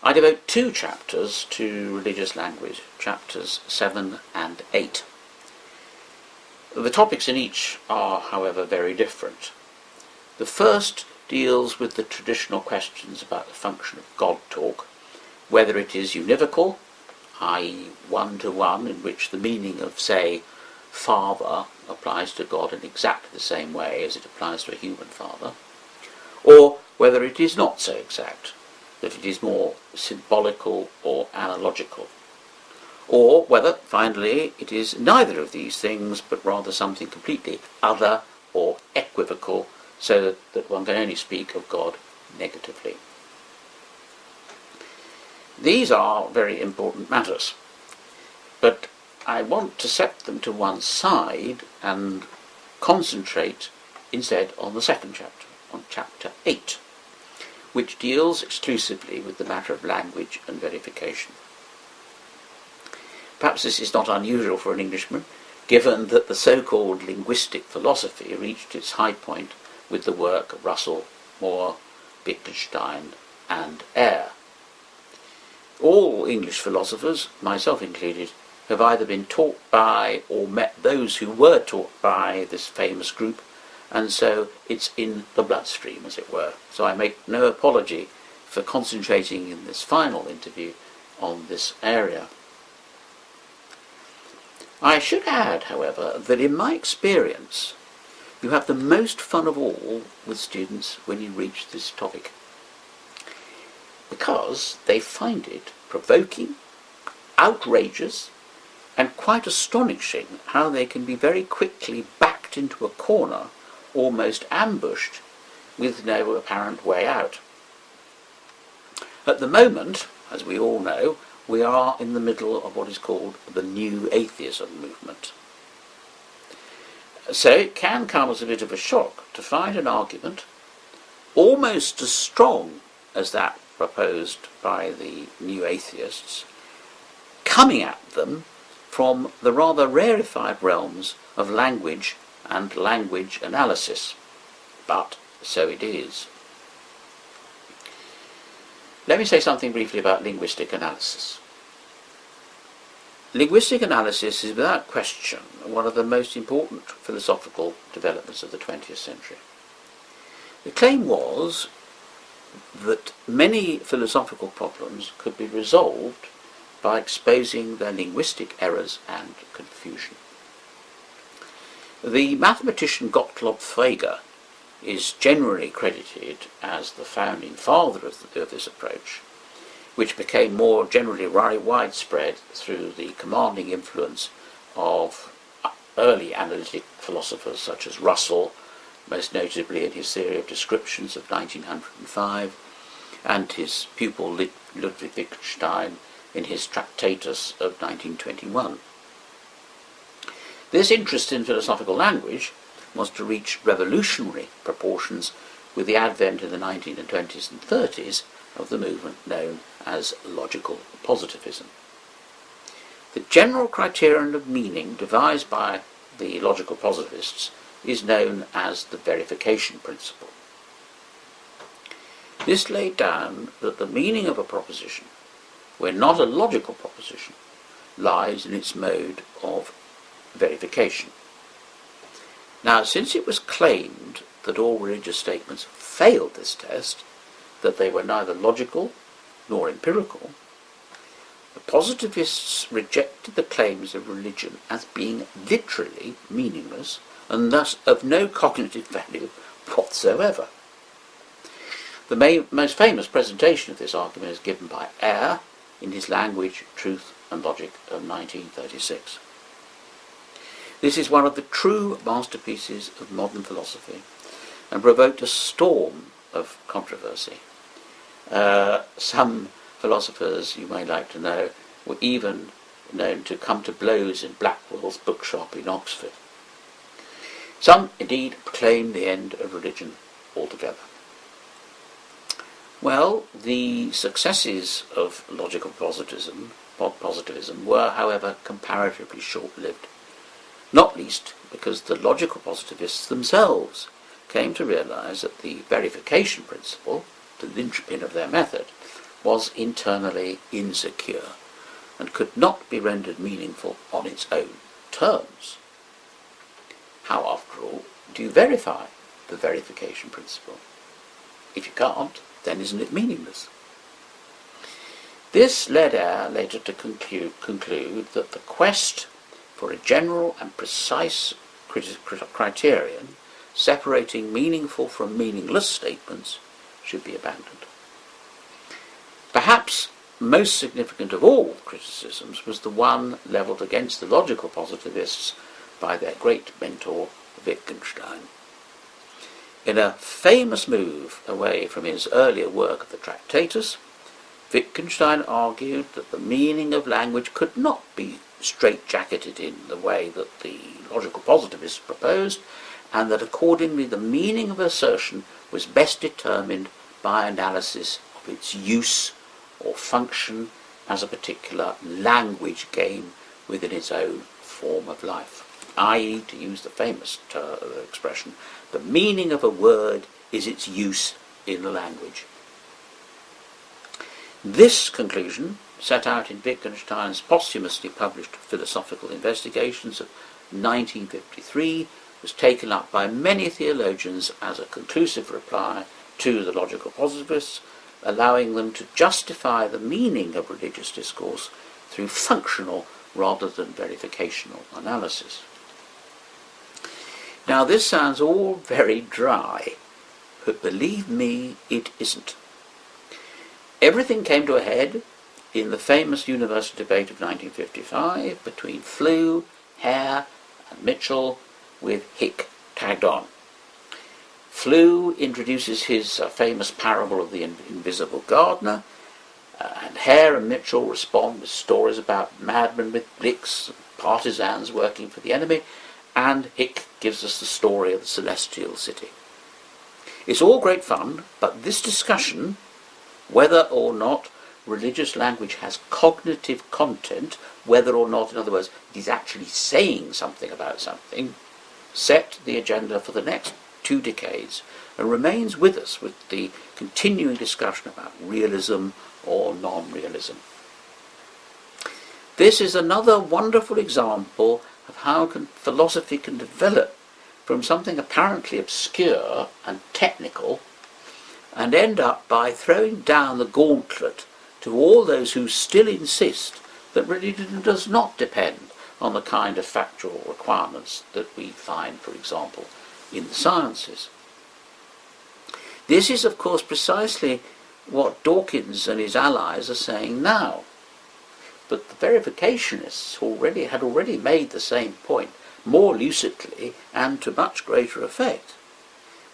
I devote 2 chapters to religious language, chapters 7 and 8. The topics in each are, however, very different. The first deals with the traditional questions about the function of God talk, whether it is univocal, i.e. one-to-one, in which the meaning of, say, father applies to God in exactly the same way as it applies to a human father, or whether it is not so exact, that it is more symbolical or analogical, or whether, finally, it is neither of these things, but rather something completely other or equivocal, so that one can only speak of God negatively. These are very important matters, but I want to set them to one side and concentrate instead on the second chapter, on chapter 8, which deals exclusively with the matter of language and verification. Perhaps this is not unusual for an Englishman, given that the so-called linguistic philosophy reached its high point with the work of Russell, Moore, Wittgenstein and Eyre. All English philosophers, myself included, have either been taught by or met those who were taught by this famous group, and so it's in the bloodstream, as it were. So I make no apology for concentrating in this final interview on this area. I should add, however, that in my experience, you have the most fun of all with students when you reach this topic, because they find it provoking, outrageous, and quite astonishing how they can be very quickly backed into a corner, almost ambushed, with no apparent way out. At the moment, as we all know, we are in the middle of what is called the New Atheism movement. So it can come as a bit of a shock to find an argument almost as strong as that proposed by the New Atheists coming at them from the rather rarefied realms of language and language analysis. But so it is. Let me say something briefly about linguistic analysis. Linguistic analysis is without question one of the most important philosophical developments of the 20th century. The claim was that many philosophical problems could be resolved by exposing their linguistic errors and confusion. The mathematician Gottlob Frege is generally credited as the founding father of this approach, which became more generally widespread through the commanding influence of early analytic philosophers such as Russell, most notably in his theory of descriptions of 1905, and his pupil Ludwig Wittgenstein in his Tractatus of 1921. This interest in philosophical language was to reach revolutionary proportions with the advent in the 1920s and 30s of the movement known as logical positivism. The general criterion of meaning devised by the logical positivists is known as the verification principle. This laid down that the meaning of a proposition, when not a logical proposition, lies in its mode of verification. Now, since it was claimed that all religious statements failed this test, that they were neither logical nor empirical, the positivists rejected the claims of religion as being literally meaningless and thus of no cognitive value whatsoever. The most famous presentation of this argument is given by Eyre in his Language, Truth and Logic of 1936. This is one of the true masterpieces of modern philosophy and provoked a storm of controversy. Some philosophers, you may like to know, were even known to come to blows in Blackwell's bookshop in Oxford. Some, indeed, proclaimed the end of religion altogether. Well, the successes of logical positivism were, however, comparatively short-lived, not least because the logical positivists themselves came to realize that the verification principle, the linchpin of their method, was internally insecure and could not be rendered meaningful on its own terms. How, after all, do you verify the verification principle? If you can't, then isn't it meaningless? This led Eyre later to conclude that the quest for a general and precise criterion separating meaningful from meaningless statements should be abandoned. Perhaps most significant of all criticisms was the one levelled against the logical positivists by their great mentor Wittgenstein. In a famous move away from his earlier work of the Tractatus, Wittgenstein argued that the meaning of language could not be straitjacketed in the way that the logical positivists proposed, and that accordingly the meaning of assertion was best determined by analysis of its use or function as a particular language game within its own form of life, i.e., to use the famous expression, the meaning of a word is its use in the language. This conclusion, set out in Wittgenstein's posthumously published Philosophical Investigations of 1953, was taken up by many theologians as a conclusive reply to the logical positivists, allowing them to justify the meaning of religious discourse through functional rather than verificational analysis. Now this sounds all very dry, but believe me, it isn't. Everything came to a head in the famous university debate of 1955 between Flew, Hare and Mitchell, with Hick tagged on. Flew introduces his famous parable of the invisible gardener, and Hare and Mitchell respond with stories about madmen with blicks and partisans working for the enemy, and Hick gives us the story of the celestial city. It's all great fun, but this discussion, whether or not religious language has cognitive content, whether or not, in other words, it is actually saying something about something, set the agenda for the next 2 decades and remains with us with the continuing discussion about realism or non-realism. This is another wonderful example of how philosophy can develop from something apparently obscure and technical and end up by throwing down the gauntlet to all those who still insist that religion does not depend on the kind of factual requirements that we find, for example, in the sciences. This is, of course, precisely what Dawkins and his allies are saying now. But the verificationists had already made the same point more lucidly and to much greater effect.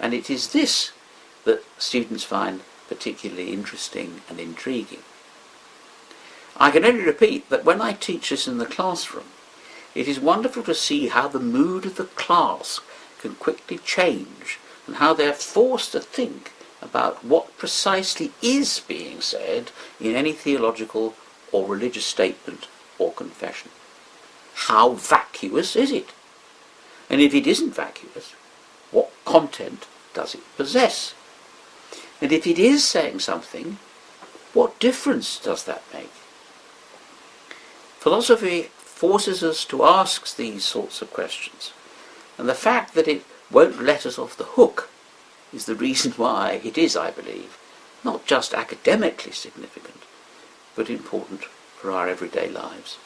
And it is this that students find particularly interesting and intriguing. I can only repeat that when I teach this in the classroom, it is wonderful to see how the mood of the class can quickly change and how they are forced to think about what precisely is being said in any theological or religious statement or confession. How vacuous is it? And if it isn't vacuous, what content does it possess? And if it is saying something, what difference does that make? Philosophy forces us to ask these sorts of questions, and the fact that it won't let us off the hook is the reason why it is, I believe, not just academically significant, but important for our everyday lives.